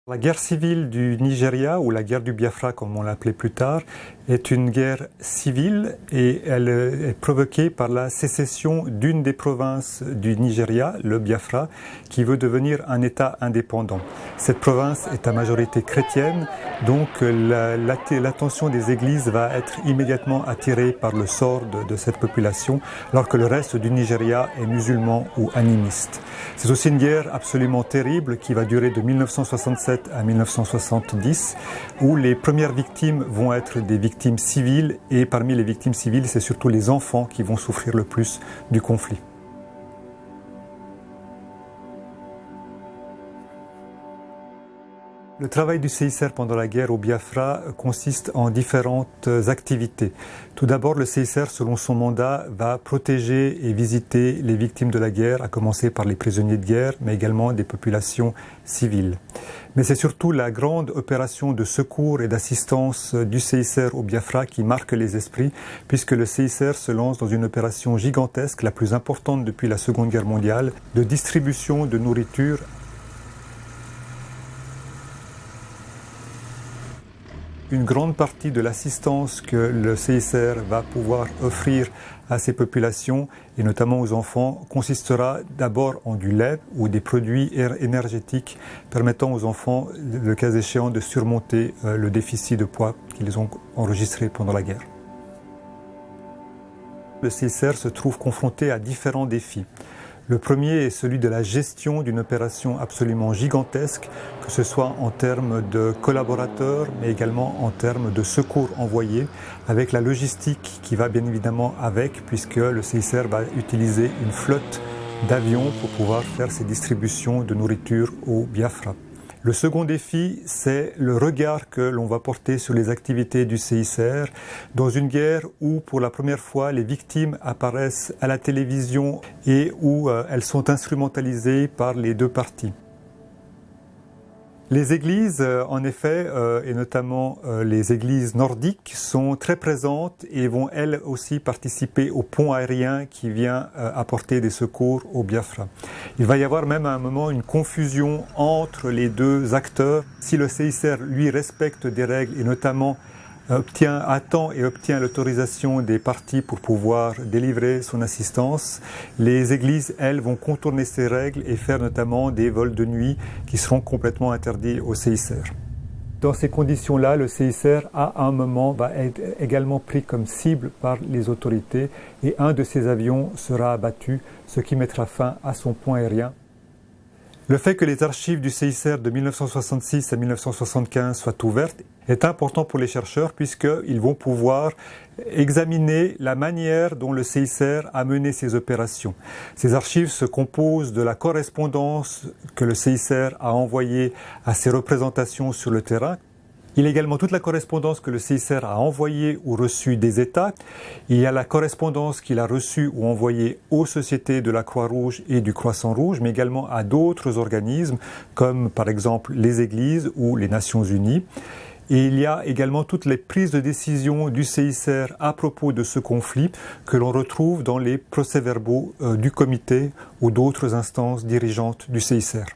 La guerre civile du Nigeria, ou la guerre du Biafra comme on l'appelait plus tard, est une guerre civile et elle est provoquée par la sécession d'une des provinces du Nigeria, le Biafra, qui veut devenir un État indépendant. Cette province est à majorité chrétienne, donc l'attention des églises va être immédiatement attirée par le sort de cette population, alors que le reste du Nigeria est musulman ou animiste. C'est aussi une guerre absolument terrible qui va durer de 1967 à 1970, où les premières victimes vont être des victimes civiles, et parmi les victimes civiles, c'est surtout les enfants qui vont souffrir le plus du conflit. Le travail du CICR pendant la guerre au Biafra consiste en différentes activités. Tout d'abord, le CICR, selon son mandat, va protéger et visiter les victimes de la guerre, à commencer par les prisonniers de guerre, mais également des populations civiles. Mais c'est surtout la grande opération de secours et d'assistance du CICR au Biafra qui marque les esprits, puisque le CICR se lance dans une opération gigantesque, la plus importante depuis la Seconde Guerre mondiale, de distribution de nourriture. Une grande partie de l'assistance que le CICR va pouvoir offrir à ces populations, et notamment aux enfants, consistera d'abord en du lait ou des produits énergétiques permettant aux enfants, le cas échéant, de surmonter le déficit de poids qu'ils ont enregistré pendant la guerre. Le CICR se trouve confronté à différents défis. Le premier est celui de la gestion d'une opération absolument gigantesque, que ce soit en termes de collaborateurs, mais également en termes de secours envoyés, avec la logistique qui va bien évidemment avec, puisque le CICR va utiliser une flotte d'avions pour pouvoir faire ces distributions de nourriture au Biafra. Le second défi, c'est le regard que l'on va porter sur les activités du CICR dans une guerre où, pour la première fois, les victimes apparaissent à la télévision et où elles sont instrumentalisées par les deux parties. Les églises, en effet, et notamment les églises nordiques, sont très présentes et vont elles aussi participer au pont aérien qui vient apporter des secours au Biafra. Il va y avoir même à un moment une confusion entre les deux acteurs. Si le CICR, lui, respecte des règles et notamment attend et obtient l'autorisation des parties pour pouvoir délivrer son assistance, les églises, elles, vont contourner ces règles et faire notamment des vols de nuit qui seront complètement interdits au CICR. Dans ces conditions-là, le CICR, à un moment, va être également pris comme cible par les autorités et un de ses avions sera abattu, ce qui mettra fin à son pont aérien. Le fait que les archives du CICR de 1966 à 1975 soient ouvertes est important pour les chercheurs puisqu'ils vont pouvoir examiner la manière dont le CICR a mené ses opérations. Ces archives se composent de la correspondance que le CICR a envoyée à ses représentations sur le terrain. Il y a également toute la correspondance que le CICR a envoyée ou reçue des États. Il y a la correspondance qu'il a reçue ou envoyée aux sociétés de la Croix-Rouge et du Croissant-Rouge, mais également à d'autres organismes, comme par exemple les Églises ou les Nations Unies. Et il y a également toutes les prises de décision du CICR à propos de ce conflit que l'on retrouve dans les procès-verbaux du comité ou d'autres instances dirigeantes du CICR.